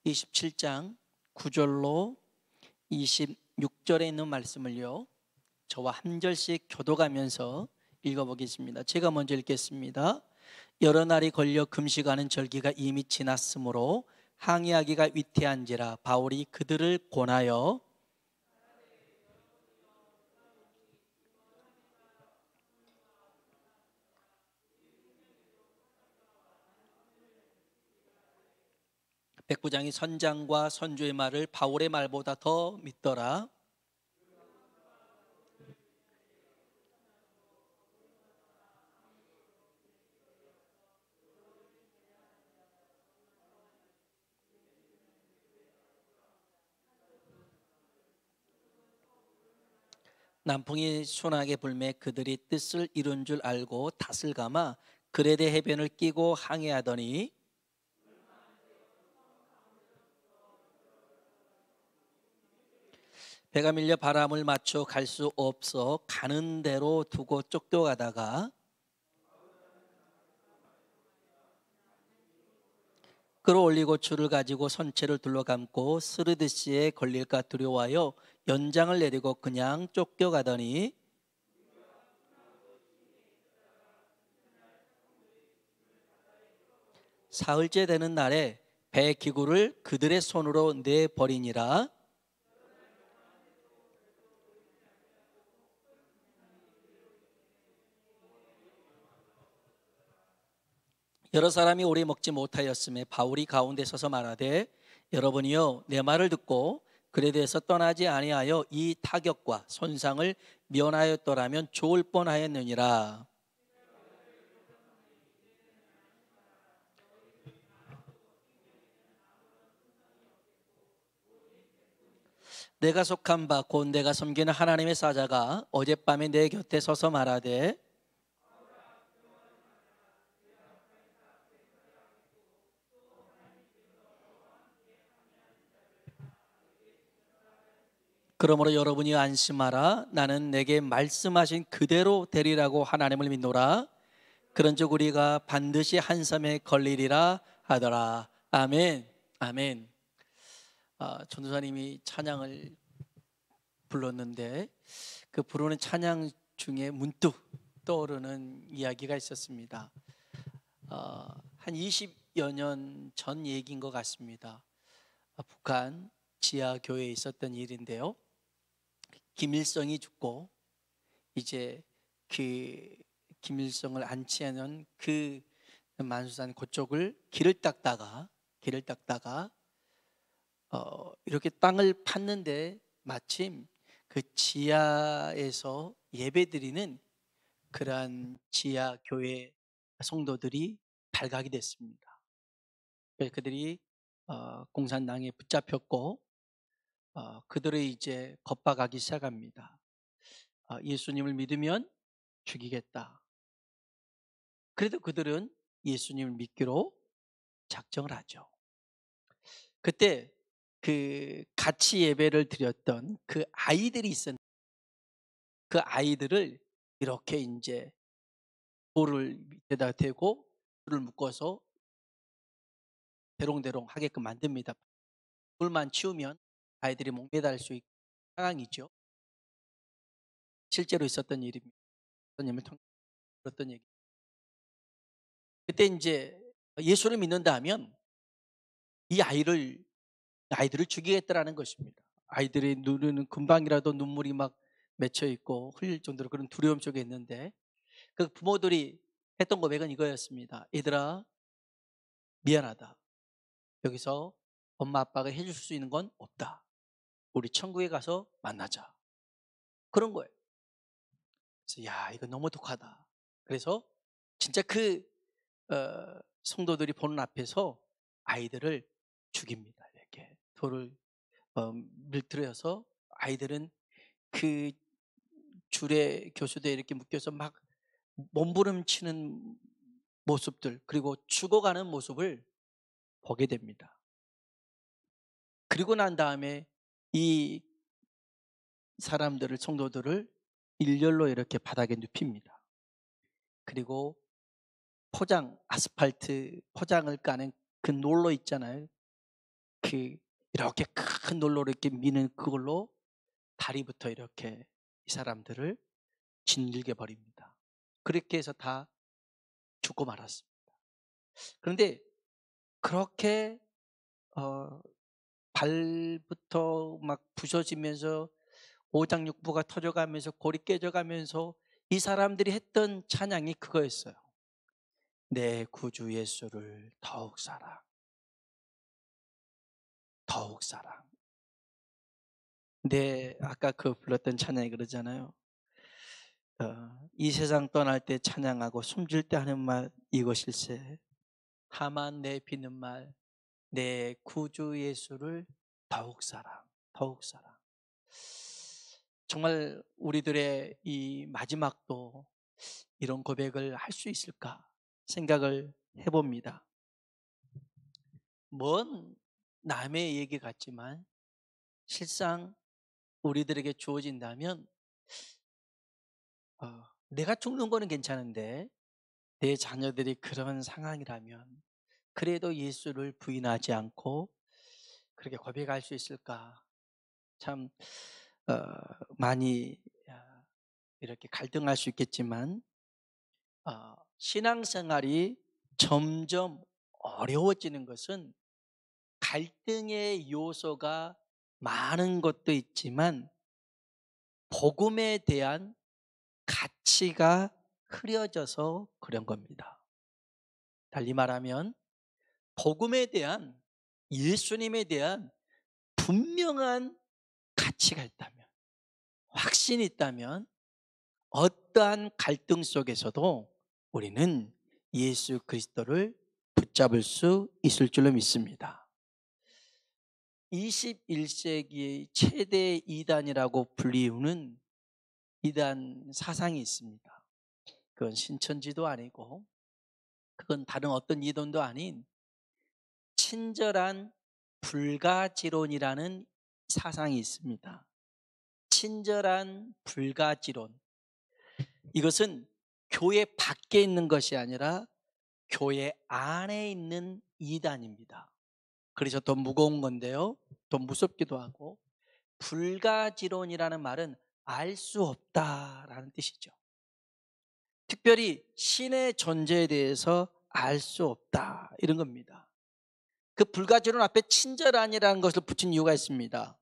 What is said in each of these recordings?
27장 9절로 26절에 있는 말씀을요, 저와 한 절씩 교도가면서 읽어보겠습니다. 제가 먼저 읽겠습니다. 여러 날이 걸려 금식하는 절기가 이미 지났으므로 항의하기가 위태한지라 바울이 그들을 권하여 백부장이 선장과 선주의 말을 바울의 말보다 더 믿더라. 남풍이 순하게 불매 그들이 뜻을 이룬 줄 알고 탓을 감아 그레데 해변을 끼고 항해하더니 배가 밀려 바람을 맞춰 갈 수 없어 가는 대로 두고 쫓겨가다가 끌어올리고 줄을 가지고 선체를 둘러감고 스르드시에 걸릴까 두려워하여 연장을 내리고 그냥 쫓겨가더니 사흘째 되는 날에 배 기구를 그들의 손으로 내버리니라. 여러 사람이 오래 먹지 못하였음에 바울이 가운데 서서 말하되 여러분이여 내 말을 듣고 그레데에서 떠나지 아니하여 이 타격과 손상을 면하였더라면 좋을 뻔하였느니라. 내가 속한 바 곧 내가 섬기는 하나님의 사자가 어젯밤에 내 곁에 서서 말하되 그러므로 여러분이 안심하라. 나는 내게 말씀하신 그대로 되리라고 하나님을 믿노라. 그런즉 우리가 반드시 한 섬에 걸리리라 하더라. 아멘. 아멘. 전도사님이 찬양을 불렀는데 그 부르는 찬양 중에 문득 떠오르는 이야기가 있었습니다. 한 20여 년 전 얘기인 것 같습니다. 북한 지하 교회에 있었던 일인데요. 김일성이 죽고 이제 그 김일성을 안치하는 그 만수산 그쪽을 길을 닦다가 이렇게 땅을 팠는데 마침 그 지하에서 예배드리는 그러한 지하 교회 성도들이 발각이 됐습니다. 그래서 그들이 공산당에 붙잡혔고 그들을 이제 겁박하기 시작합니다. 예수님을 믿으면 죽이겠다. 그래도 그들은 예수님을 믿기로 작정을 하죠. 그때 그 같이 예배를 드렸던 그 아이들이 있었는데 그 아이들을 이렇게 이제 돌을 밑에다 대고 불을 묶어서 대롱대롱 하게끔 만듭니다. 불만 치우면 아이들이 목매달 수 있는 상황이죠. 실제로 있었던 일입니다. 선생님을 통해 들었던 얘기. 그때 이제 예수를 믿는다 하면 이 아이들을 죽이겠다라는 것입니다. 아이들의 눈에는 금방이라도 눈물이 막 맺혀 있고 흘릴 정도로 그런 두려움 속에 있는데 그 부모들이 했던 고백은 이거였습니다. 얘들아, 미안하다. 여기서 엄마 아빠가 해줄 수 있는 건 없다. 우리 천국에 가서 만나자. 그런 거예요. 그래서 야, 이거 너무 독하다. 그래서 진짜 그 성도들이 보는 앞에서 아이들을 죽입니다. 이렇게 돌을 밀들여서 아이들은 그 줄에 교수대에 이렇게 묶여서 막 몸부림치는 모습들 그리고 죽어가는 모습을 보게 됩니다. 그리고 난 다음에 이 사람들을 성도들을 일렬로 이렇게 바닥에 눕힙니다. 그리고 아스팔트 포장을 까는 그 롤러 있잖아요. 그 이렇게 큰 돌로 이렇게 미는 그걸로 다리부터 이렇게 이 사람들을 짓눌게 버립니다. 그렇게 해서 다 죽고 말았습니다. 그런데 그렇게 어 발부터 막 부서지면서 오장육부가 터져가면서 골이 깨져가면서 이 사람들이 했던 찬양이 그거였어요. 내 구주 예수를 더욱 사랑, 더욱 사랑. 아까 그 불렀던 찬양이 그러잖아요. 이 세상 떠날 때 찬양하고 숨질 때 하는 말 이것일세. 다만 내 비는 말, 내 구주 예수를 더욱 사랑, 더욱 사랑. 정말 우리들의 이 마지막도 이런 고백을 할 수 있을까 생각을 해봅니다. 먼 남의 얘기 같지만 실상 우리들에게 주어진다면 내가 죽는 거는 괜찮은데 내 자녀들이 그런 상황이라면 그래도 예수를 부인하지 않고 그렇게 고백할 수 있을까? 참 어, 많이 이렇게 갈등할 수 있겠지만 신앙생활이 점점 어려워지는 것은 갈등의 요소가 많은 것도 있지만 복음에 대한 가치가 흐려져서 그런 겁니다. 달리 말하면 복음에 대한, 예수님에 대한 분명한 가치가 있다면, 확신이 있다면 어떠한 갈등 속에서도 우리는 예수 그리스도를 붙잡을 수 있을 줄로 믿습니다. 21세기의 최대 이단이라고 불리우는 이단 사상이 있습니다. 그건 신천지도 아니고 그건 다른 어떤 이론도 아닌 친절한 불가지론이라는 사상이 있습니다. 친절한 불가지론. 이것은 교회 밖에 있는 것이 아니라 교회 안에 있는 이단입니다. 그래서 더 무거운 건데요. 더 무섭기도 하고 불가지론이라는 말은 알 수 없다라는 뜻이죠. 특별히 신의 존재에 대해서 알 수 없다 이런 겁니다. 그 불가지론 앞에 친절한이라는 것을 붙인 이유가 있습니다.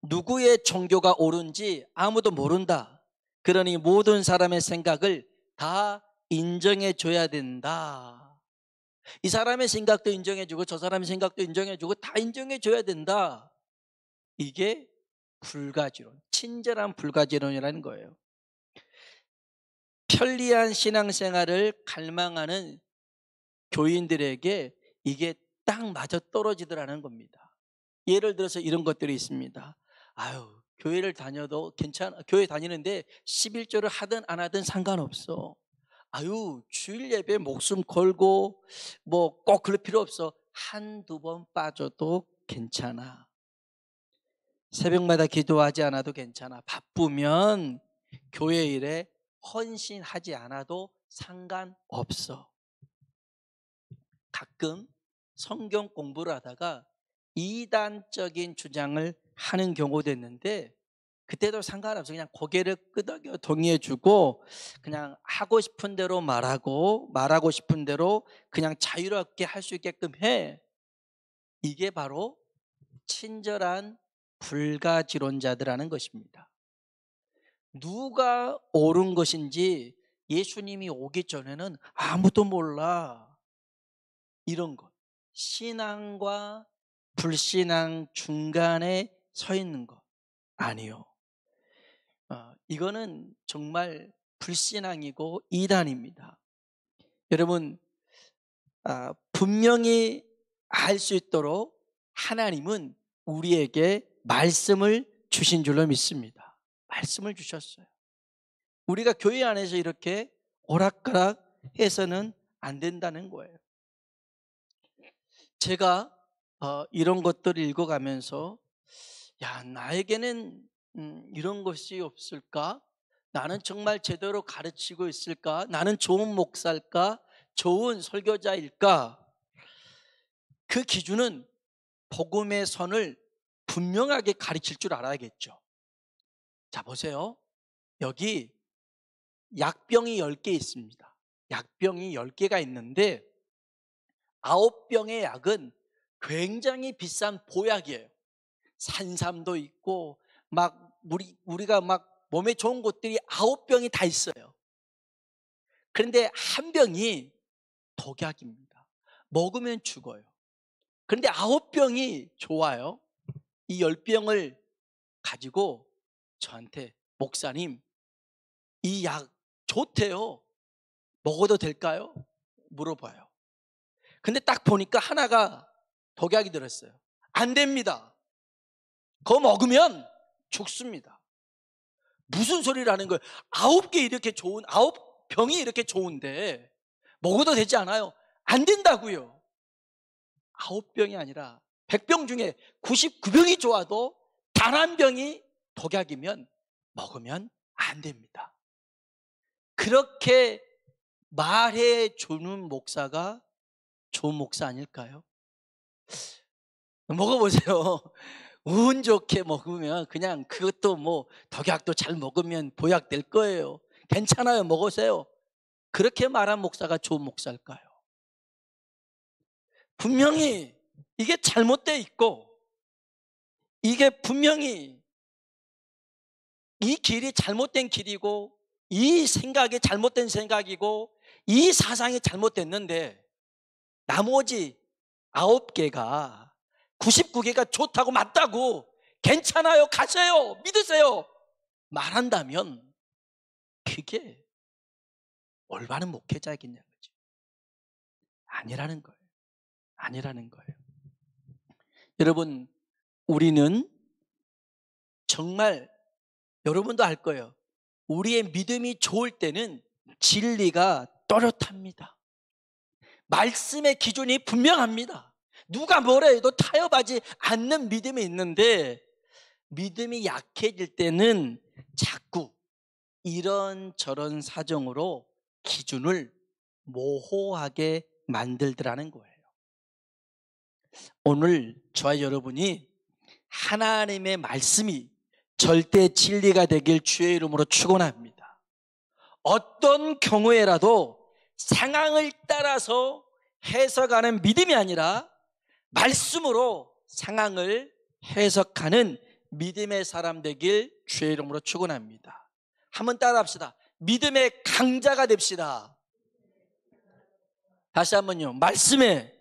누구의 종교가 옳은지 아무도 모른다. 그러니 모든 사람의 생각을 다 인정해 줘야 된다. 이 사람의 생각도 인정해 주고 저 사람의 생각도 인정해 주고 다 인정해 줘야 된다. 이게 불가지론, 친절한 불가지론이라는 거예요. 편리한 신앙생활을 갈망하는 교인들에게 이게 딱 맞아 떨어지더라는 겁니다. 예를 들어서 이런 것들이 있습니다. 아유, 교회를 다녀도 괜찮아. 교회 다니는데 11조를 하든 안 하든 상관없어. 아유, 주일 예배 목숨 걸고 뭐 꼭 그럴 필요 없어. 한두 번 빠져도 괜찮아. 새벽마다 기도하지 않아도 괜찮아. 바쁘면 교회 일에 헌신하지 않아도 상관없어. 가끔 성경 공부를 하다가 이단적인 주장을 하는 경우도 있는데 그때도 상관없어. 그냥 고개를 끄덕여 동의해주고 그냥 하고 싶은 대로 말하고 싶은 대로 그냥 자유롭게 할 수 있게끔 해. 이게 바로 친절한 불가지론자들하는 것입니다. 누가 옳은 것인지 예수님이 오기 전에는 아무도 몰라. 이런 것. 신앙과 불신앙 중간에 서 있는 것. 아니요. 이거는 정말 불신앙이고 이단입니다. 여러분, 분명히 알 수 있도록 하나님은 우리에게 말씀을 주신 줄로 믿습니다. 말씀을 주셨어요. 우리가 교회 안에서 이렇게 오락가락 해서는 안 된다는 거예요. 제가 이런 것들을 읽어가면서 나에게는 이런 것이 없을까? 나는 정말 제대로 가르치고 있을까? 나는 좋은 목사일까? 좋은 설교자일까? 그 기준은 복음의 선을 분명하게 가르칠 줄 알아야겠죠. 자, 보세요. 여기 약병이 10개 있습니다. 약병이 10개가 있는데 9병의 약은 굉장히 비싼 보약이에요. 산삼도 있고 막 우리가 막 몸에 좋은 것들이 9병이 다 있어요. 그런데 한 병이 독약입니다. 먹으면 죽어요. 그런데 9병이 좋아요. 이 10병을 가지고 저한테 목사님, 이 약 좋대요. 먹어도 될까요? 물어봐요. 근데 딱 보니까 하나가 독약이 들었어요. 안 됩니다. 그거 먹으면 죽습니다. 무슨 소리를 는 거예요? 9개 이렇게 좋은, 9병이 이렇게 좋은데 먹어도 되지 않아요? 안 된다고요. 9병이 아니라 100병 중에 99병이 좋아도 단 한 병이 독약이면 먹으면 안 됩니다. 그렇게 말해 주는 목사가 좋은 목사 아닐까요? 먹어보세요. 운 좋게 먹으면 그냥 그것도 뭐 독약도 잘 먹으면 보약 될 거예요. 괜찮아요. 먹으세요. 그렇게 말한 목사가 좋은 목사일까요? 분명히 이게 잘못되어 있고 이게 분명히 이 길이 잘못된 길이고 이 생각이 잘못된 생각이고 이 사상이 잘못됐는데 나머지 9개가 99개가 좋다고 맞다고 괜찮아요 가세요 믿으세요 말한다면 그게 올바른 목회자이겠냐는 거죠. 아니라는 거예요. 아니라는 거예요. 여러분, 우리는 정말 여러분도 알 거예요. 우리의 믿음이 좋을 때는 진리가 또렷합니다. 말씀의 기준이 분명합니다. 누가 뭐라 해도 타협하지 않는 믿음이 있는데 믿음이 약해질 때는 자꾸 이런저런 사정으로 기준을 모호하게 만들더라는 거예요. 오늘 저와 여러분이 하나님의 말씀이 절대 진리가 되길 주의 이름으로 축원합니다. 어떤 경우에라도 상황을 따라서 해석하는 믿음이 아니라 말씀으로 상황을 해석하는 믿음의 사람 되길 주의 이름으로 축원합니다. 한번 따라합시다. 믿음의 강자가 됩시다. 다시 한번요. 말씀에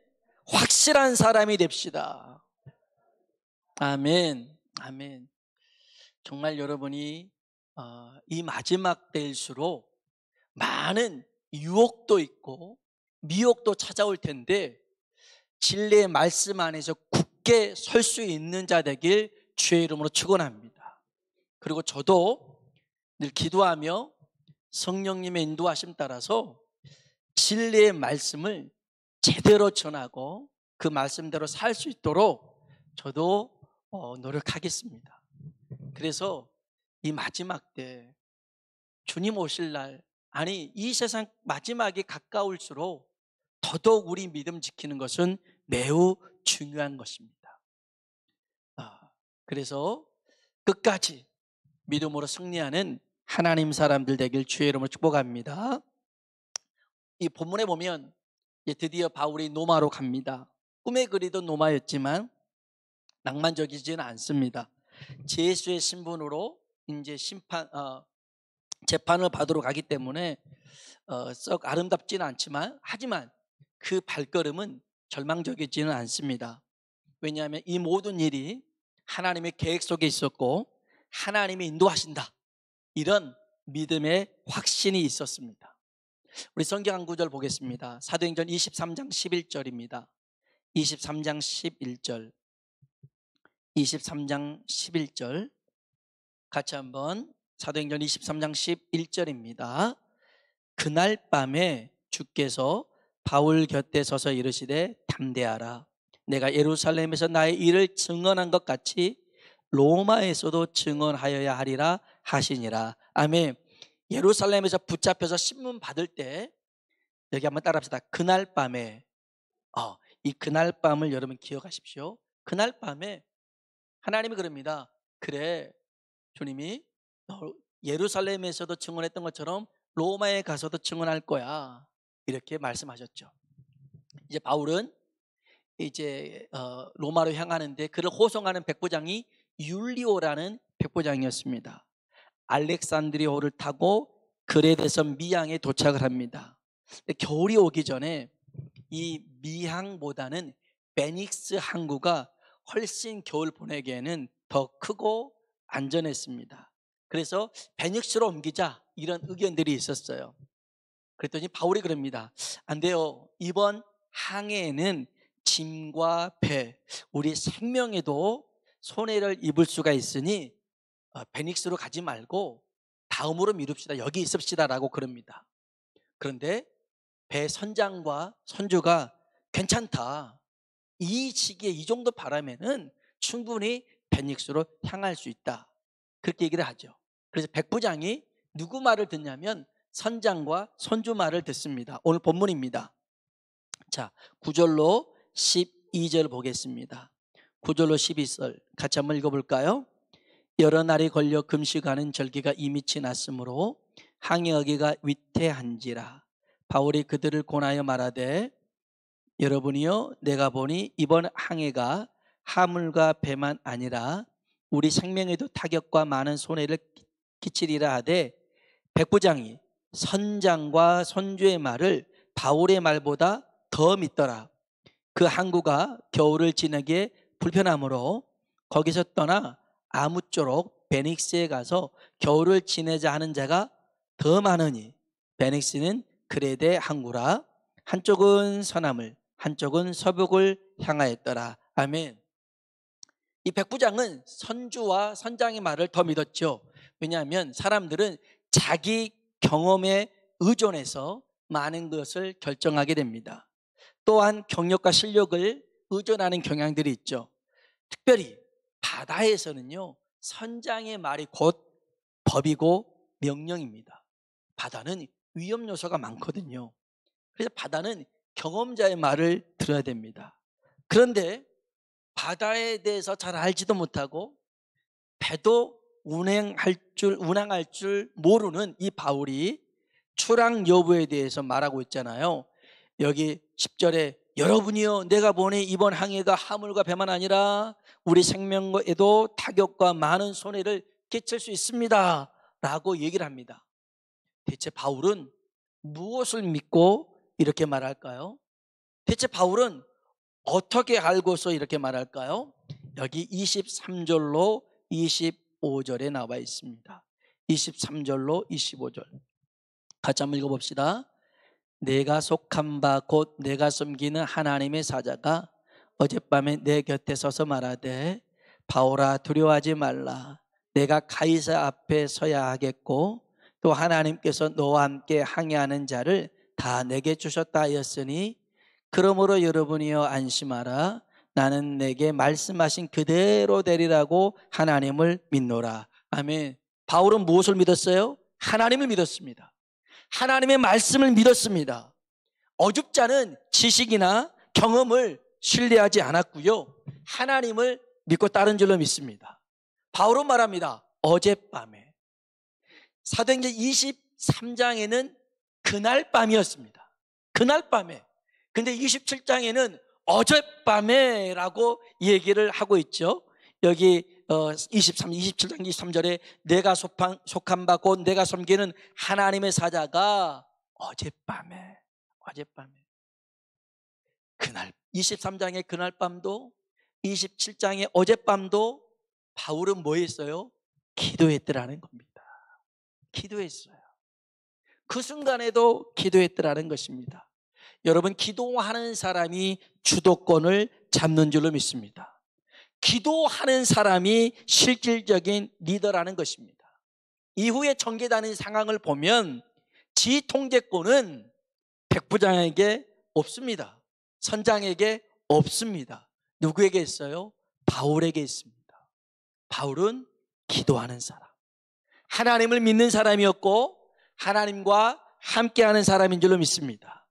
확실한 사람이 됩시다. 아멘. 아멘. 정말 여러분이 이 마지막 때일수록 많은 유혹도 있고 미혹도 찾아올 텐데 진리의 말씀 안에서 굳게 설 수 있는 자 되길 주의 이름으로 축원합니다. 그리고 저도 늘 기도하며 성령님의 인도하심 따라서 진리의 말씀을 제대로 전하고 그 말씀대로 살 수 있도록 저도 노력하겠습니다. 그래서 이 마지막 때 주님 오실 날, 아니 이 세상 마지막이 가까울수록 더더욱 우리 믿음 지키는 것은 매우 중요한 것입니다. 그래서 끝까지 믿음으로 승리하는 하나님 사람들 되길 주의 이름으로 축복합니다. 이 본문에 보면 드디어 바울이 로마로 갑니다. 꿈에 그리던 로마였지만 낭만적이지는 않습니다. 제수의 신분으로 이제 재판을 받으러 가기 때문에 썩 아름답지는 않지만 하지만 그 발걸음은 절망적이지는 않습니다. 왜냐하면 이 모든 일이 하나님의 계획 속에 있었고 하나님이 인도하신다, 이런 믿음의 확신이 있었습니다. 우리 성경 한 구절 보겠습니다. 사도행전 23장 11절입니다. 23장 11절 23장 11절 같이 한번, 사도행전 23장 11절입니다. 그날 밤에 주께서 바울 곁에 서서 이르시되 담대하라, 내가 예루살렘에서 나의 일을 증언한 것 같이 로마에서도 증언하여야 하리라 하시니라. 아멘. 예루살렘에서 붙잡혀서 신문 받을 때, 여기 한번 따라합시다. 그날 밤에, 이 그날 밤을 여러분 기억하십시오. 그날 밤에 하나님이 그럽니다. 그래, 주님이 너 예루살렘에서도 증언했던 것처럼 로마에 가서도 증언할 거야. 이렇게 말씀하셨죠. 이제 바울은 이제 로마로 향하는데 그를 호송하는 백부장이 율리오라는 백부장이었습니다. 알렉산드리아호를 타고 그레데서 미항에 도착을 합니다. 겨울이 오기 전에 이 미항보다는 베닉스 항구가 훨씬 겨울 보내기에는 더 크고 안전했습니다. 그래서 베닉스로 옮기자, 이런 의견들이 있었어요. 그랬더니 바울이 그럽니다. 안 돼요. 이번 항해에는 짐과 배, 우리 생명에도 손해를 입을 수가 있으니 베닉스로 가지 말고 다음으로 미룹시다. 여기 있읍시다라고 그럽니다. 그런데 배 선장과 선주가 괜찮다. 이 시기에 이 정도 바람에는 충분히 베닉스로 향할 수 있다. 그렇게 얘기를 하죠. 그래서 백부장이 누구 말을 듣냐면 선장과 선주 말을 듣습니다. 오늘 본문입니다. 자, 9절로 12절 보겠습니다. 9절로 12절 같이 한번 읽어볼까요? 여러 날이 걸려 금식하는 절기가 이미 지났으므로 항해하기가 위태한지라. 바울이 그들을 권하여 말하되 여러분이요, 내가 보니 이번 항해가 하물과 배만 아니라 우리 생명에도 타격과 많은 손해를 끼치리라 하되 백부장이 선장과 선주의 말을 바울의 말보다 더 믿더라. 그 항구가 겨울을 지내기에 불편하므로 거기서 떠나 아무쪼록 베닉스에 가서 겨울을 지내자 하는 자가 더 많으니 베닉스는 크레데 항구라. 한쪽은 서남을 한쪽은 서북을 향하였더라. 아멘. 이 백부장은 선주와 선장의 말을 더 믿었죠. 왜냐하면 사람들은 자기 경험에 의존해서 많은 것을 결정하게 됩니다. 또한 경력과 실력을 의존하는 경향들이 있죠. 특별히 바다에서는요, 선장의 말이 곧 법이고 명령입니다. 바다는 위험 요소가 많거든요. 그래서 바다는 경험자의 말을 들어야 됩니다. 그런데 바다에 대해서 잘 알지도 못하고 배도 운항할 줄 모르는 이 바울이 출항 여부에 대해서 말하고 있잖아요. 여기 10절에 여러분이요, 내가 보니 이번 항해가 하물과 배만 아니라 우리 생명에도 타격과 많은 손해를 끼칠 수 있습니다 라고 얘기를 합니다. 대체 바울은 무엇을 믿고 이렇게 말할까요? 대체 바울은 어떻게 알고서 이렇게 말할까요? 여기 23절로 25절에 나와 있습니다. 23절로 25절 같이 한번 읽어봅시다. 내가 속한 바 곧 내가 섬기는 하나님의 사자가 어젯밤에 내 곁에 서서 말하되 바울아 두려워하지 말라. 내가 가이사 앞에 서야 하겠고 또 하나님께서 너와 함께 항해하는 자를 다 내게 주셨다 하였으니 그러므로 여러분이여 안심하라. 나는 내게 말씀하신 그대로 되리라고 하나님을 믿노라. 아멘. 바울은 무엇을 믿었어요? 하나님을 믿었습니다. 하나님의 말씀을 믿었습니다. 어줍잖은 지식이나 경험을 신뢰하지 않았고요, 하나님을 믿고 따른 줄로 믿습니다. 바울은 말합니다. 어젯밤에, 사도행전 23장에는 그날 밤이었습니다. 그날 밤에. 근데 27장에는 어젯밤에 라고 얘기를 하고 있죠. 여기 27장 23절에 내가 속한 바 곧 내가 섬기는 하나님의 사자가 어젯밤에 그날 23장의 그날 밤도 27장의 어젯밤도 바울은 뭐 했어요? 기도했더라는 겁니다. 기도했어요. 그 순간에도 기도했더라는 것입니다. 여러분, 기도하는 사람이 주도권을 잡는 줄로 믿습니다. 기도하는 사람이 실질적인 리더라는 것입니다. 이후에 전개되는 상황을 보면 지 통제권은 백부장에게 없습니다. 선장에게 없습니다. 누구에게 있어요? 바울에게 있습니다. 바울은 기도하는 사람, 하나님을 믿는 사람이었고 하나님과 함께하는 사람인 줄로 믿습니다.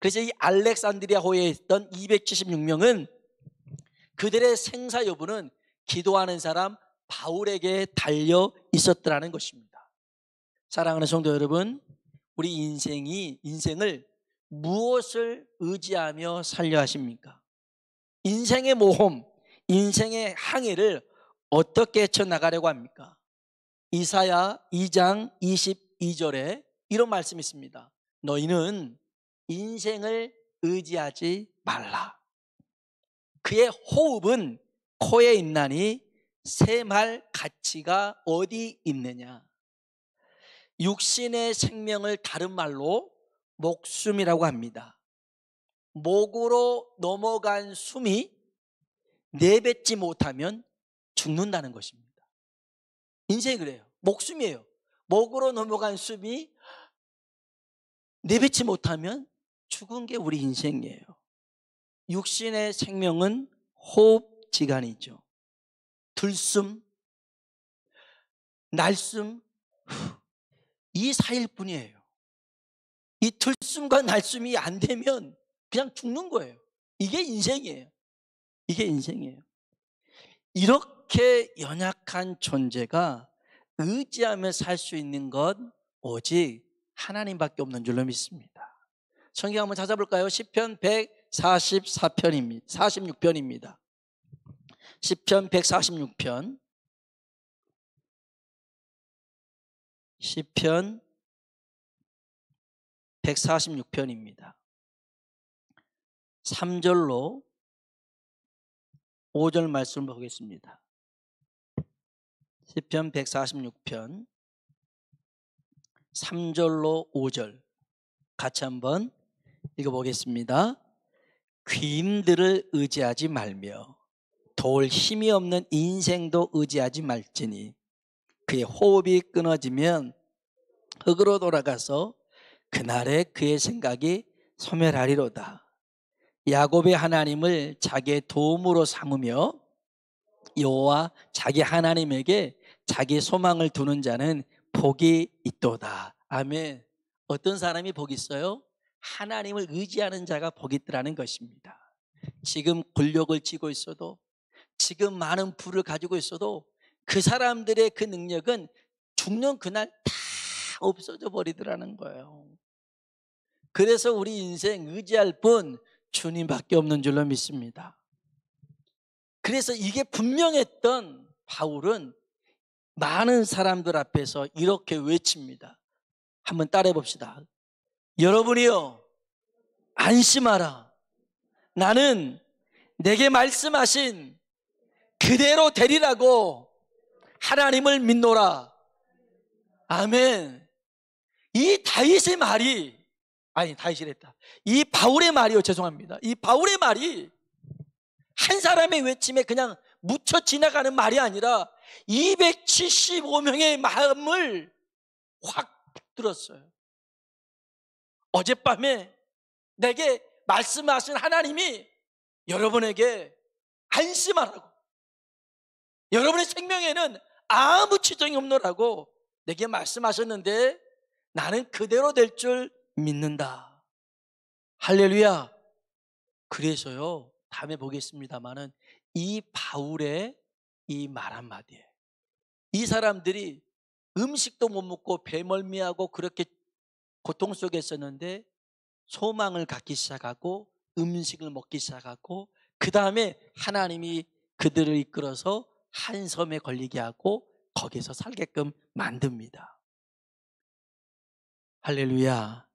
그래서 이 알렉산드리아호에 있던 276명은 그들의 생사 여부는 기도하는 사람 바울에게 달려 있었더라는 것입니다. 사랑하는 성도 여러분, 우리 인생을 무엇을 의지하며 살려 하십니까? 인생의 모험, 인생의 항해를 어떻게 헤쳐나가려고 합니까? 이사야 2장 22절에 이런 말씀이 있습니다. 너희는 인생을 의지하지 말라. 그의 호흡은 코에 있나니 셈할 가치가 어디 있느냐. 육신의 생명을 다른 말로 목숨이라고 합니다. 목으로 넘어간 숨이 내뱉지 못하면 죽는다는 것입니다. 인생이 그래요. 목숨이에요. 목으로 넘어간 숨이 내뱉지 못하면 죽은 게 우리 인생이에요. 육신의 생명은 호흡지간이죠. 들숨, 날숨, 이 사이일 뿐이에요. 이 들숨과 날숨이 안 되면 그냥 죽는 거예요. 이게 인생이에요. 이게 인생이에요. 이렇게 연약한 존재가 의지하며 살 수 있는 것 오직 하나님밖에 없는 줄로 믿습니다. 성경 한번 찾아볼까요? 시편 144편입니다. 46편입니다. 시편 146편. 시편 146편입니다. 3절로 5절 말씀을 보겠습니다. 시편 146편 3절로 5절 같이 한번 읽어보겠습니다. 귀인들을 의지하지 말며 도울 힘이 없는 인생도 의지하지 말지니 그의 호흡이 끊어지면 흙으로 돌아가서 그날에 그의 생각이 소멸하리로다. 야곱의 하나님을 자기의 도움으로 삼으며 여호와 자기 하나님에게 자기 소망을 두는 자는 복이 있도다. 아멘. 어떤 사람이 복이 있어요? 하나님을 의지하는 자가 복이 있더라는 것입니다. 지금 권력을 쥐고 있어도, 지금 많은 부를 가지고 있어도 그 사람들의 그 능력은 죽는 그날 다 없어져 버리더라는 거예요. 그래서 우리 인생 의지할 분 주님밖에 없는 줄로 믿습니다. 그래서 이게 분명했던 바울은 많은 사람들 앞에서 이렇게 외칩니다. 한번 따라해 봅시다. 여러분이요, 안심하라. 나는 내게 말씀하신 그대로 되리라고 하나님을 믿노라. 아멘. 이 다윗의 말이, 아니 다윗이랬다. 이 바울의 말이요, 죄송합니다. 이 바울의 말이 한 사람의 외침에 그냥 묻혀 지나가는 말이 아니라 275명의 마음을 확 들었어요. 어젯밤에 내게 말씀하신 하나님이 여러분에게 안심하라고, 여러분의 생명에는 아무 지정이 없노라고 내게 말씀하셨는데 나는 그대로 될 줄 믿는다. 할렐루야. 그래서요, 다음에 보겠습니다마는 이 바울의 이 말 한마디에 이 사람들이 음식도 못 먹고 배멀미하고 그렇게 고통 속에 있었는데 소망을 갖기 시작하고 음식을 먹기 시작하고 그 다음에 하나님이 그들을 이끌어서 한 섬에 걸리게 하고 거기서 살게끔 만듭니다. 할렐루야.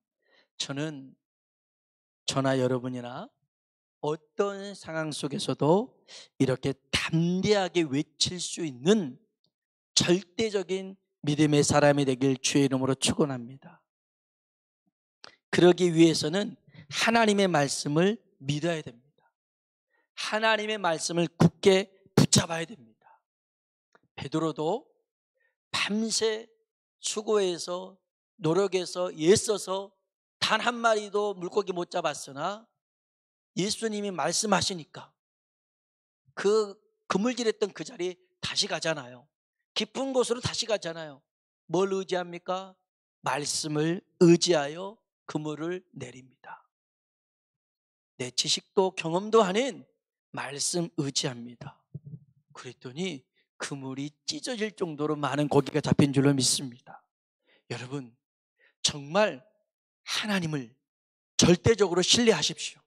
저나 여러분이나 어떤 상황 속에서도 이렇게 담대하게 외칠 수 있는 절대적인 믿음의 사람이 되길 주의 이름으로 축원합니다. 그러기 위해서는 하나님의 말씀을 믿어야 됩니다. 하나님의 말씀을 굳게 붙잡아야 됩니다. 베드로도 밤새 수고해서 노력해서 애써서 단 한 마리도 물고기 못 잡았으나 예수님이 말씀하시니까 그 그물질했던 그 자리에 다시 가잖아요. 깊은 곳으로 다시 가잖아요. 뭘 의지합니까? 말씀을 의지하여 그물을 내립니다. 내 지식도 경험도 아닌 말씀 의지합니다. 그랬더니 그물이 찢어질 정도로 많은 고기가 잡힌 줄로 믿습니다. 여러분, 정말 하나님을 절대적으로 신뢰하십시오.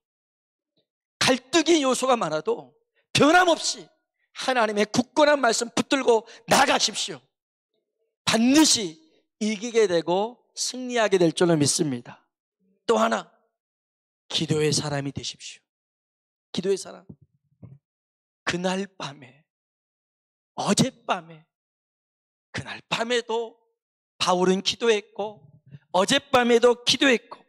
갈등의 요소가 많아도 변함없이 하나님의 굳건한 말씀 붙들고 나가십시오. 반드시 이기게 되고 승리하게 될 줄로 믿습니다. 또 하나, 기도의 사람이 되십시오. 기도의 사람. 그날 밤에, 어젯밤에, 그날 밤에도 바울은 기도했고 어젯밤에도 기도했고,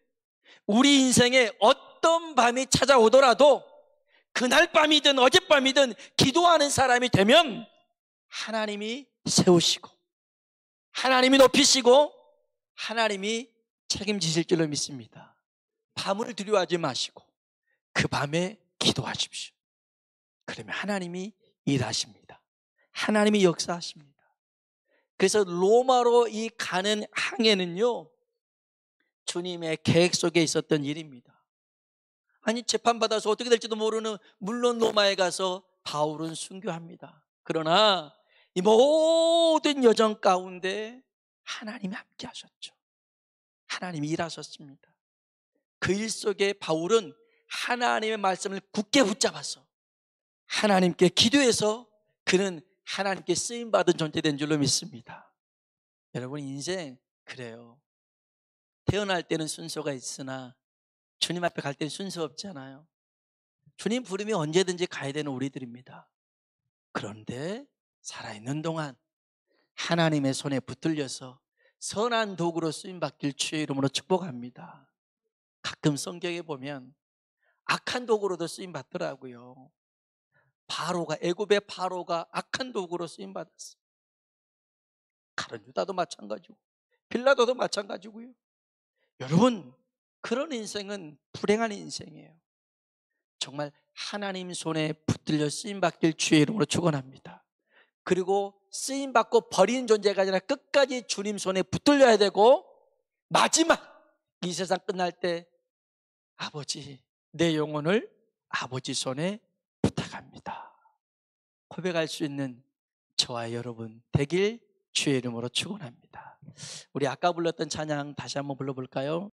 우리 인생에 어떤 밤이 찾아오더라도 그날 밤이든 어젯밤이든 기도하는 사람이 되면 하나님이 세우시고 하나님이 높이시고 하나님이 책임지실 줄로 믿습니다. 밤을 두려워하지 마시고 그 밤에 기도하십시오. 그러면 하나님이 일하십니다. 하나님이 역사하십니다. 그래서 로마로 이 가는 항해는요, 주님의 계획 속에 있었던 일입니다. 아니, 재판받아서 어떻게 될지도 모르는, 물론 로마에 가서 바울은 순교합니다. 그러나 이 모든 여정 가운데 하나님이 함께 하셨죠. 하나님이 일하셨습니다. 그 일 속에 바울은 하나님의 말씀을 굳게 붙잡아서 하나님께 기도해서 그는 하나님께 쓰임받은 존재된 줄로 믿습니다. 여러분, 인생 그래요. 태어날 때는 순서가 있으나 주님 앞에 갈 때는 순서 없잖아요. 주님 부름이 언제든지 가야 되는 우리들입니다. 그런데 살아있는 동안 하나님의 손에 붙들려서 선한 도구로 쓰임받길 주의 이름으로 축복합니다. 가끔 성경에 보면 악한 도구로도 쓰임받더라고요. 바로가, 애굽의 바로가 악한 도구로 쓰임받았어요. 가룟 유다도 마찬가지고 빌라도도 마찬가지고요. 여러분, 그런 인생은 불행한 인생이에요. 정말 하나님 손에 붙들려 쓰임받길 주의 이름으로 축원합니다. 그리고 쓰임받고 버리는 존재가 아니라 끝까지 주님 손에 붙들려야 되고, 마지막 이 세상 끝날 때 아버지, 내 영혼을 아버지 손에 부탁합니다 고백할 수 있는 저와 여러분 되길 주의 이름으로 축원합니다. 우리 아까 불렀던 찬양 다시 한번 불러볼까요?